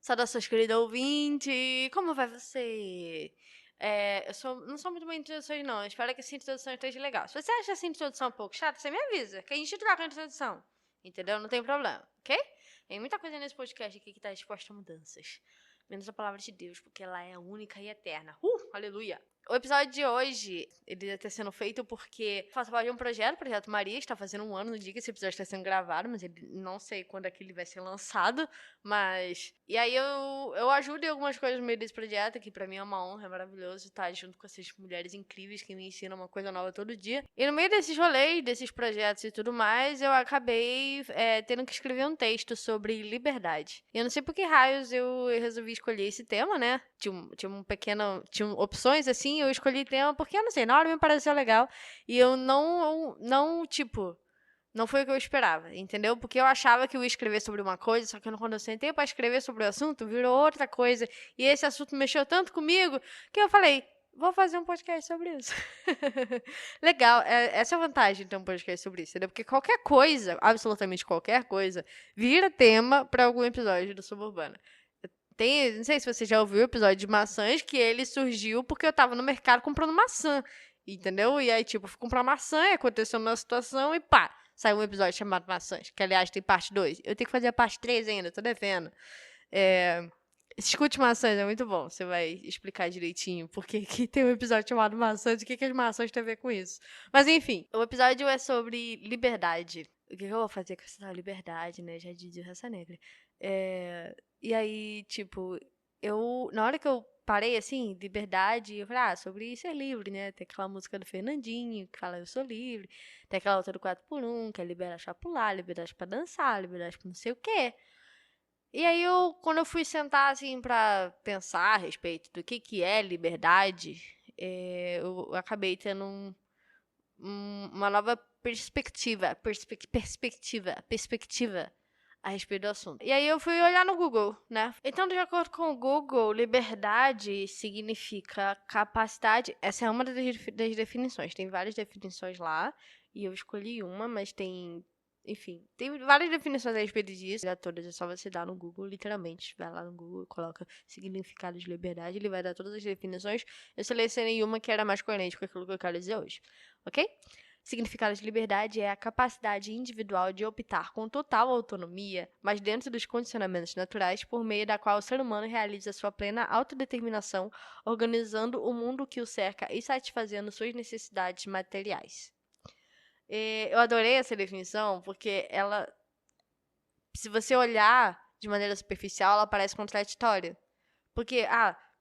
Saudações, querido ouvinte! Como vai você? Não sou muito boa em introduções, não. Eu espero que essa introdução esteja legal. Se você acha essa introdução um pouco chata, você me avisa, que a gente troca a introdução. Entendeu? Não tem problema, ok? Tem muita coisa nesse podcast aqui que está disposta a mudanças. Menos a palavra de Deus, porque ela é única e eterna. Aleluia! O episódio de hoje, ele está sendo feito porque faço parte de um projeto, o Projeto Maria, está fazendo um ano no dia que esse episódio está sendo gravado, mas ele não sei quando é que ele vai ser lançado, mas... E aí eu ajudo em algumas coisas no meio desse projeto, que pra mim é uma honra, é maravilhoso estar junto com essas mulheres incríveis que me ensinam uma coisa nova todo dia. E no meio desses rolês, desses projetos e tudo mais, eu acabei tendo que escrever um texto sobre liberdade. E eu não sei por que raios eu resolvi escolher esse tema, né? Tinha opções assim, eu escolhi tema porque eu não sei, na hora me pareceu legal. E eu não foi o que eu esperava, entendeu? Porque eu achava que eu ia escrever sobre uma coisa, só que quando eu sentei para escrever sobre o assunto, virou outra coisa. E esse assunto mexeu tanto comigo que eu falei, vou fazer um podcast sobre isso. Legal, essa é a vantagem de ter um podcast sobre isso, entendeu? Porque qualquer coisa, absolutamente qualquer coisa, vira tema para algum episódio do Suburbana. Não sei se você já ouviu o episódio de maçãs, que ele surgiu porque eu tava no mercado comprando maçã, entendeu? E aí, tipo, eu fui comprar maçã, e aconteceu uma situação e pá, saiu um episódio chamado Maçãs, que aliás tem parte 2. Eu tenho que fazer a parte 3 ainda, tô devendo. Escute Maçãs, é muito bom. Você vai explicar direitinho porque que tem um episódio chamado Maçãs e o que as maçãs têm a ver com isso. Mas enfim, o episódio é sobre liberdade. O que eu vou fazer com essa liberdade, né? Já dizia o Raça Negra. E aí, tipo, na hora que eu parei, assim, liberdade, eu falei, sobre ser livre, né? Tem aquela música do Fernandinho, que fala eu sou livre. Tem aquela outra do 4x1, que é liberdade pra pular, liberdade pra dançar, liberdade pra não sei o quê. E aí, quando eu fui sentar, assim, pra pensar a respeito do que é liberdade, eu acabei tendo uma nova perspectiva a respeito do assunto. E aí eu fui olhar no Google, né? Então, de acordo com o Google, liberdade significa capacidade. Essa é uma das definições. Tem várias definições lá, e eu escolhi uma, mas enfim, tem várias definições a respeito disso. Todas, é só você dar no Google, literalmente. Vai lá no Google, coloca significado de liberdade, ele vai dar todas as definições. Eu selecionei uma que era mais coerente com aquilo que eu quero dizer hoje, ok? Significado de liberdade é a capacidade individual de optar com total autonomia, mas dentro dos condicionamentos naturais, por meio da qual o ser humano realiza sua plena autodeterminação, organizando o mundo que o cerca e satisfazendo suas necessidades materiais. Eu adorei essa definição porque se você olhar de maneira superficial, ela parece contraditória. Porque,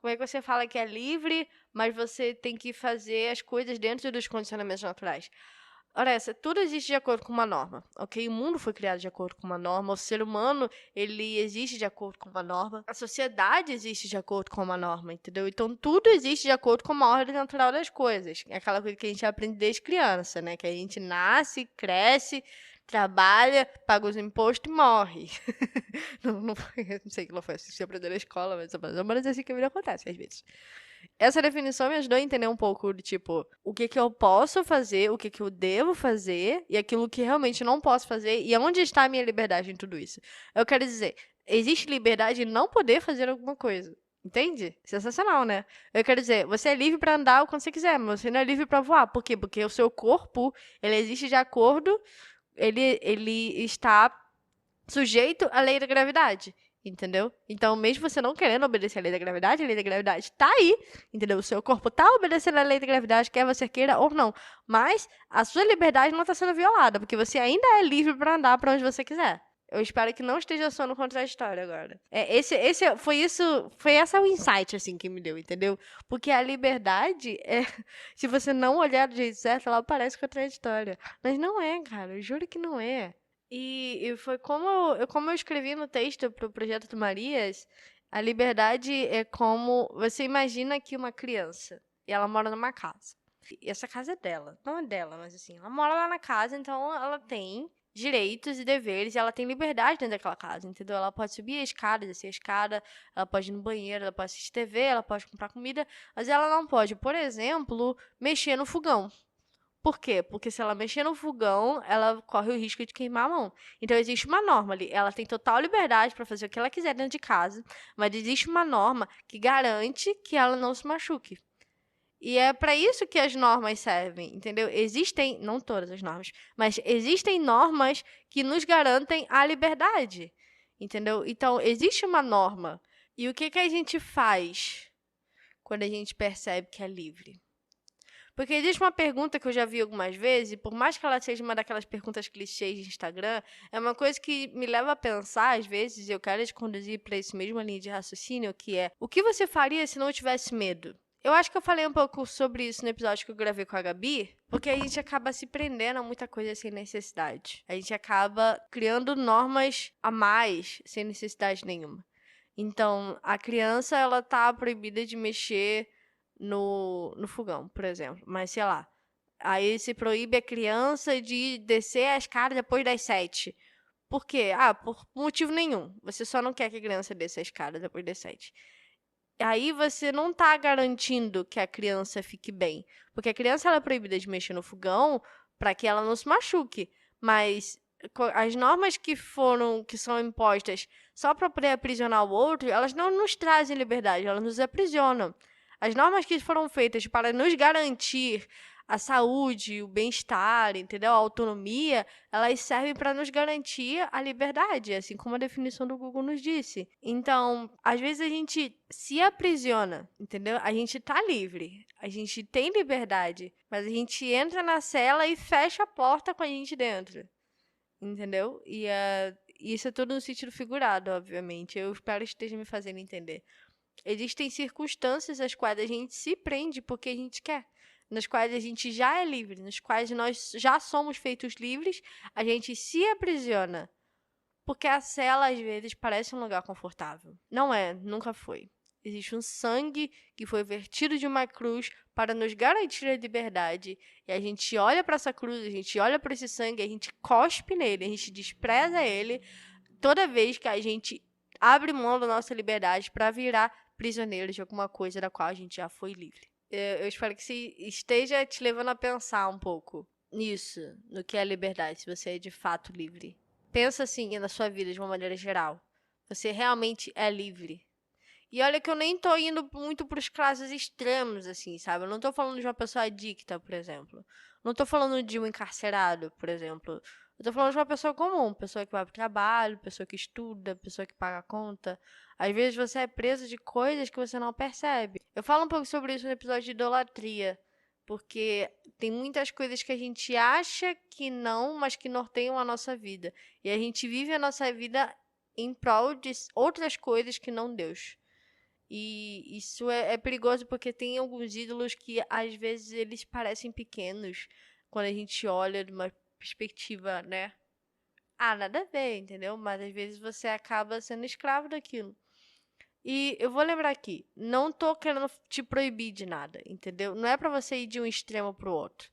como é que você fala que é livre, mas você tem que fazer as coisas dentro dos condicionamentos naturais? Ora, tudo existe de acordo com uma norma, ok? O mundo foi criado de acordo com uma norma, o ser humano, ele existe de acordo com uma norma, a sociedade existe de acordo com uma norma, entendeu? Então, tudo existe de acordo com uma ordem natural das coisas. É aquela coisa que a gente aprende desde criança, né? Que a gente nasce, cresce, trabalha, paga os impostos e morre. Não sei que não foi assim que você aprendeu na escola, mas é mais assim que a vida acontece, às vezes. Essa definição me ajudou a entender um pouco de, tipo, o que eu posso fazer, o que eu devo fazer e aquilo que realmente não posso fazer e onde está a minha liberdade em tudo isso. Eu quero dizer, existe liberdade em não poder fazer alguma coisa. Entende? Sensacional, né? Eu quero dizer, você é livre para andar quando você quiser, mas você não é livre para voar. Por quê? Porque o seu corpo, ele existe de acordo, ele está sujeito à lei da gravidade. Entendeu? Então, mesmo você não querendo obedecer à lei da gravidade tá aí, entendeu? O seu corpo tá obedecendo à lei da gravidade, quer você queira ou não. Mas a sua liberdade não tá sendo violada, porque você ainda é livre para andar para onde você quiser. Eu espero que não esteja soando contraditório agora. Foi essa o insight, assim, que me deu, entendeu? Porque a liberdade, se você não olhar do jeito certo, ela parece contraditória. Mas não é, cara, eu juro que não é. E foi como eu escrevi no texto para o Projeto do Marias, a liberdade é como você imagina que uma criança, e ela mora numa casa. E essa casa é dela, não é dela, mas assim, ela mora lá na casa, então ela tem direitos e deveres, e ela tem liberdade dentro daquela casa, entendeu? Ela pode subir a escada, descer a escada, ela pode ir no banheiro, ela pode assistir TV, ela pode comprar comida, mas ela não pode, por exemplo, mexer no fogão. Por quê? Porque se ela mexer no fogão, ela corre o risco de queimar a mão. Então existe uma norma ali. Ela tem total liberdade para fazer o que ela quiser dentro de casa, mas existe uma norma que garante que ela não se machuque. E é para isso que as normas servem, entendeu? Existem, não todas as normas, mas existem normas que nos garantem a liberdade, entendeu? Então existe uma norma. E o que que a gente faz quando a gente percebe que é livre? Porque existe uma pergunta que eu já vi algumas vezes, e por mais que ela seja uma daquelas perguntas clichês de Instagram, é uma coisa que me leva a pensar, às vezes, e eu quero te conduzir para essa mesma linha de raciocínio, que é: o que você faria se não tivesse medo? Eu acho que eu falei um pouco sobre isso no episódio que eu gravei com a Gabi, porque a gente acaba se prendendo a muita coisa sem necessidade. A gente acaba criando normas a mais sem necessidade nenhuma. Então, a criança, ela tá proibida de mexer no fogão, por exemplo. Mas, sei lá, aí se proíbe a criança de descer a escada depois das 7. Por quê? Ah, por motivo nenhum. Você só não quer que a criança desça a escada depois das 7. Aí você não tá garantindo que a criança fique bem. Porque a criança, ela é proibida de mexer no fogão para que ela não se machuque. Mas as normas que são impostas só para poder aprisionar o outro, elas não nos trazem liberdade, elas nos aprisionam. As normas que foram feitas para nos garantir a saúde, o bem-estar, entendeu? A autonomia, elas servem para nos garantir a liberdade, assim como a definição do Google nos disse. Então, às vezes a gente se aprisiona, entendeu? A gente tá livre, a gente tem liberdade, mas a gente entra na cela e fecha a porta com a gente dentro. Entendeu? E isso é tudo no sentido figurado, obviamente. Eu espero que esteja me fazendo entender. Existem circunstâncias às quais a gente se prende porque a gente quer. Nas quais a gente já é livre, nas quais nós já somos feitos livres, a gente se aprisiona. Porque a cela, às vezes, parece um lugar confortável. Não é, nunca foi. Existe um sangue que foi vertido de uma cruz para nos garantir a liberdade. E a gente olha para essa cruz, a gente olha para esse sangue, a gente cospe nele, a gente despreza ele toda vez que a gente abre mão da nossa liberdade para virar prisioneiro de alguma coisa da qual a gente já foi livre. Eu espero que se esteja te levando a pensar um pouco nisso, no que é liberdade, se você é de fato livre. Pensa assim na sua vida de uma maneira geral. Você realmente é livre. E olha que eu nem tô indo muito pros casos extremos, assim, sabe? Eu não tô falando de uma pessoa adicta, por exemplo. Não tô falando de um encarcerado, por exemplo. Eu tô falando de uma pessoa comum, pessoa que vai pro trabalho, pessoa que estuda, pessoa que paga a conta. Às vezes você é preso de coisas que você não percebe. Eu falo um pouco sobre isso no episódio de idolatria, porque tem muitas coisas que a gente acha que não, mas que norteiam a nossa vida. E a gente vive a nossa vida em prol de outras coisas que não Deus. E isso é perigoso porque tem alguns ídolos que às vezes eles parecem pequenos quando a gente olha de uma perspectiva, né? Ah, nada a ver, entendeu? Mas às vezes você acaba sendo escravo daquilo. E eu vou lembrar aqui, não tô querendo te proibir de nada, entendeu? Não é pra você ir de um extremo pro outro,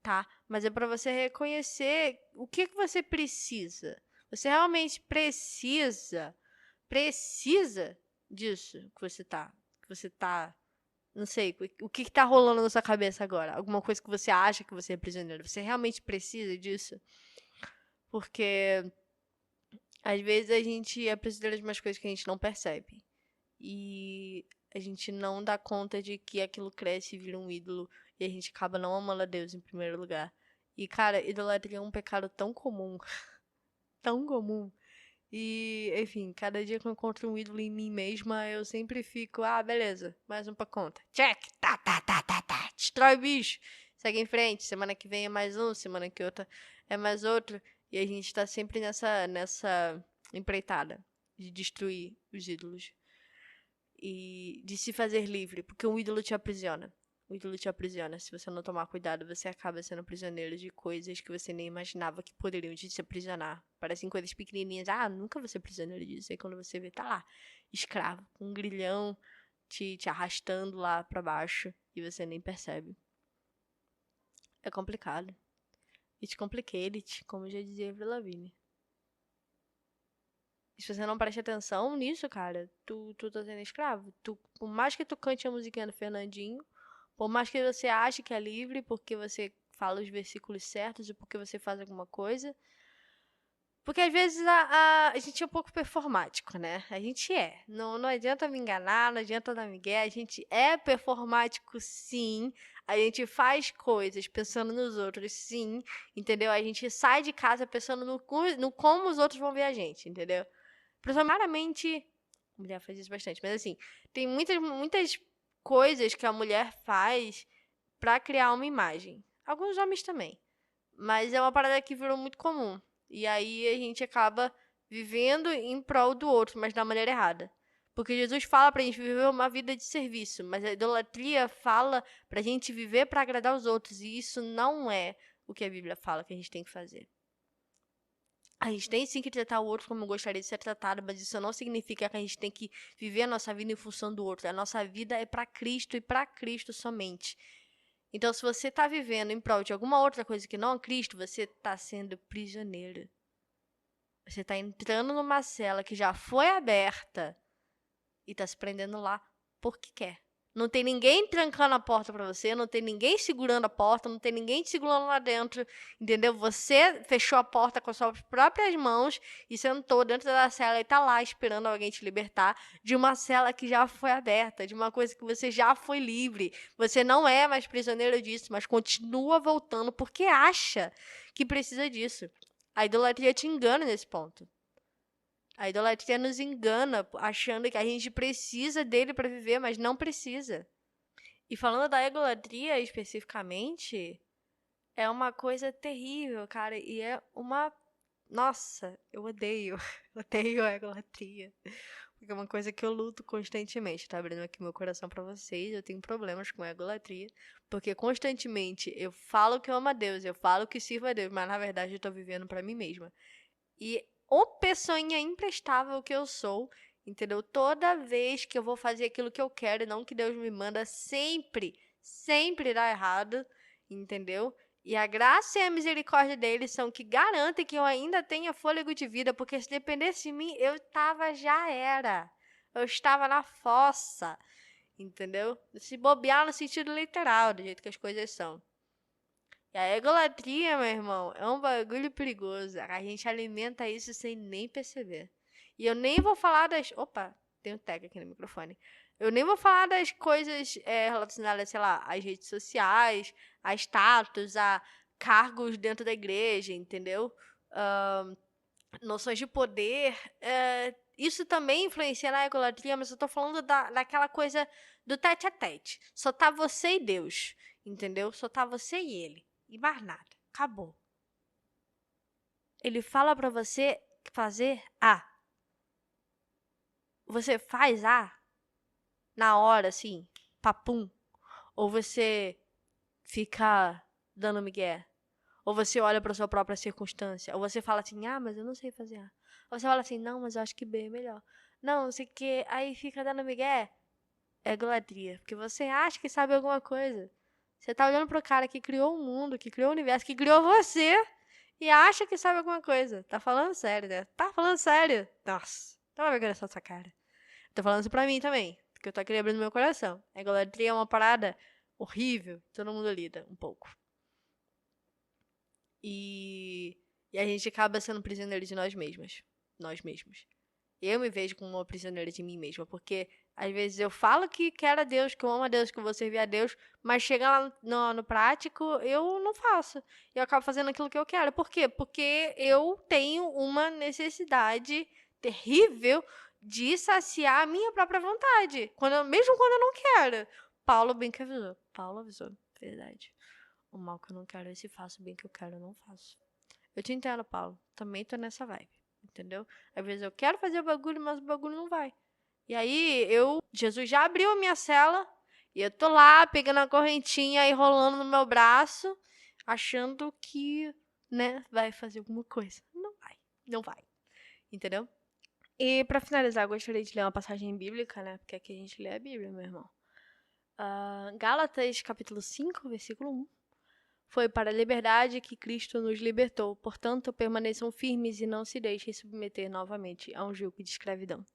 tá? Mas é pra você reconhecer o que que você precisa. Você realmente precisa disso que você tá, não sei, o que que tá rolando na sua cabeça agora? Alguma coisa que você acha que você é prisioneiro? Você realmente precisa disso? Porque às vezes a gente é prisioneiro de umas coisas que a gente não percebe. E a gente não dá conta de que aquilo cresce e vira um ídolo. E a gente acaba não amando a Deus em primeiro lugar. E, cara, idolatria é um pecado tão comum. Tão comum. E, enfim, cada dia que eu encontro um ídolo em mim mesma, eu sempre fico, ah, beleza, mais um pra conta. Check! Tá, tá, tá, tá, tá. Destrói o bicho. Segue em frente. Semana que vem é mais um, semana que outra é mais outro. E a gente tá sempre nessa empreitada de destruir os ídolos. E de se fazer livre, porque um ídolo te aprisiona. O ídolo te aprisiona. Se você não tomar cuidado, você acaba sendo prisioneiro de coisas que você nem imaginava que poderiam te aprisionar. Parecem coisas pequenininhas. Ah, nunca vou ser prisioneiro disso. Aí quando você vê, tá lá, escravo, com um grilhão te arrastando lá pra baixo e você nem percebe. É complicado. It's complicated, como já dizia Avril Lavigne. E se você não presta atenção nisso, cara, tu tá sendo escravo. Por mais que tu cante a musiquinha do Fernandinho, por mais que você ache que é livre, porque você fala os versículos certos e por que você faz alguma coisa. Porque às vezes a gente é um pouco performático, né? A gente é. Não adianta me enganar, não adianta dar migué. A gente é performático, sim. A gente faz coisas pensando nos outros, sim. Entendeu? A gente sai de casa pensando no como os outros vão ver a gente, entendeu? Claramente, a mulher faz isso bastante, mas assim, tem muitas coisas que a mulher faz pra criar uma imagem. Alguns homens também. Mas é uma parada que virou muito comum. E aí a gente acaba vivendo em prol do outro, mas da maneira errada. Porque Jesus fala pra gente viver uma vida de serviço, mas a idolatria fala pra gente viver pra agradar os outros. E isso não é o que a Bíblia fala que a gente tem que fazer. A gente tem sim que tratar o outro como gostaria de ser tratado, mas isso não significa que a gente tem que viver a nossa vida em função do outro. A nossa vida é pra Cristo e pra Cristo somente. Então, se você está vivendo em prol de alguma outra coisa que não é Cristo, você está sendo prisioneiro. Você está entrando numa cela que já foi aberta e está se prendendo lá porque quer. Não tem ninguém trancando a porta para você, não tem ninguém segurando a porta, não tem ninguém te segurando lá dentro, entendeu? Você fechou a porta com as suas próprias mãos e sentou dentro da cela e tá lá esperando alguém te libertar de uma cela que já foi aberta, de uma coisa que você já foi livre. Você não é mais prisioneiro disso, mas continua voltando porque acha que precisa disso. A idolatria te engana nesse ponto. A idolatria nos engana, achando que a gente precisa dele para viver, mas não precisa. E falando da idolatria especificamente, é uma coisa terrível, cara. E é uma. Nossa, eu odeio. Odeio a idolatria. Porque é uma coisa que eu luto constantemente. Tá abrindo aqui meu coração pra vocês. Eu tenho problemas com a idolatria. Porque constantemente eu falo que eu amo a Deus, eu falo que sirvo a Deus, mas na verdade eu tô vivendo pra mim mesma. E o pessoinha imprestável que eu sou, entendeu? Toda vez que eu vou fazer aquilo que eu quero e não que Deus me manda, sempre dá errado, entendeu? E a graça e a misericórdia dele são que garantem que eu ainda tenha fôlego de vida, porque se dependesse de mim, já era. Eu estava na fossa, entendeu? Se bobear no sentido literal, do jeito que as coisas são. E a egolatria, meu irmão, é um bagulho perigoso. A gente alimenta isso sem nem perceber. E eu nem vou falar das. Opa, tem um tag aqui no microfone. Eu nem vou falar das coisas relacionadas, sei lá, às redes sociais, a status, a cargos dentro da igreja, entendeu? Noções de poder. Isso também influencia na egolatria, mas eu tô falando daquela coisa do tete a tete. Só tá você e Deus, entendeu? Só tá você e ele. E mais nada. Acabou. Ele fala pra você fazer A. Você faz A na hora, assim, papum. Ou você fica dando migué. Ou você olha pra sua própria circunstância. Ou você fala assim, ah, mas eu não sei fazer A. Ou você fala assim, não, mas eu acho que B é melhor. Não sei o que. Aí fica dando migué. É idolatria. Porque você acha que sabe alguma coisa. Você tá olhando pro cara que criou o mundo, que criou o universo, que criou você e acha que sabe alguma coisa. Tá falando sério, né? Tá falando sério. Nossa, toma vergonha nessa sua cara. Tô falando isso pra mim também, porque eu tô aqui abrindo meu coração. A idolatria é uma parada horrível, todo mundo lida um pouco. E a gente acaba sendo prisioneiro de nós mesmas. Nós mesmos. Eu me vejo como uma prisioneira de mim mesma, porque às vezes eu falo que quero a Deus, que eu amo a Deus, que eu vou servir a Deus, mas chega lá no prático, eu não faço. Eu acabo fazendo aquilo que eu quero. Por quê? Porque eu tenho uma necessidade terrível de saciar a minha própria vontade, mesmo quando eu não quero. Paulo bem que avisou. Paulo avisou, verdade. O mal que eu não quero é se faço, o bem que eu quero eu não faço. Eu te entendo, Paulo. Também tô nessa vibe. Entendeu? Às vezes eu quero fazer o bagulho, mas o bagulho não vai. E aí Jesus já abriu a minha cela e eu tô lá pegando a correntinha e rolando no meu braço, achando que, né, vai fazer alguma coisa. Não vai. Não vai. Entendeu? E pra finalizar, eu gostaria de ler uma passagem bíblica, né? Porque aqui a gente lê a Bíblia, meu irmão. Gálatas, capítulo 5, versículo 1. Foi para a liberdade que Cristo nos libertou. Portanto, permaneçam firmes e não se deixem submeter novamente a um jugo de escravidão.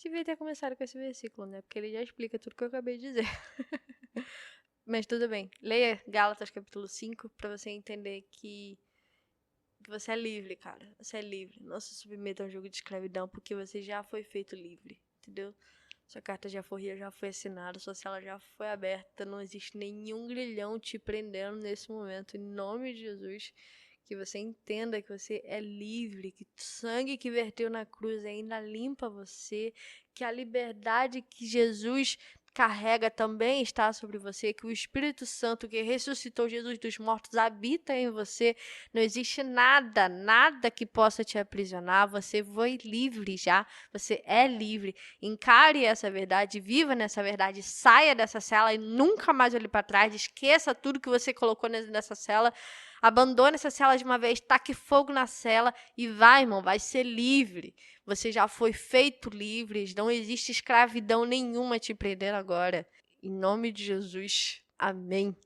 Devia ter começado com esse versículo, né? Porque ele já explica tudo que eu acabei de dizer. Mas tudo bem. Leia Gálatas capítulo 5 pra você entender que você é livre, cara. Você é livre. Não se submeta a um jogo de escravidão, porque você já foi feito livre. Entendeu? Sua carta de alforria já foi assinada, sua cela já foi aberta. Não existe nenhum grilhão te prendendo nesse momento. Em nome de Jesus, que você entenda que você é livre, que o sangue que verteu na cruz ainda limpa você, que a liberdade que Jesus carrega também está sobre você, que o Espírito Santo que ressuscitou Jesus dos mortos habita em você. Não existe nada que possa te aprisionar. Você foi livre já, você é livre. Encare essa verdade, viva nessa verdade, saia dessa cela e nunca mais olhe para trás. Esqueça tudo que você colocou nessa cela. Abandone essa cela de uma vez, taque fogo na cela e vai, irmão, vai ser livre. Você já foi feito livre, não existe escravidão nenhuma te prendendo agora. Em nome de Jesus, amém.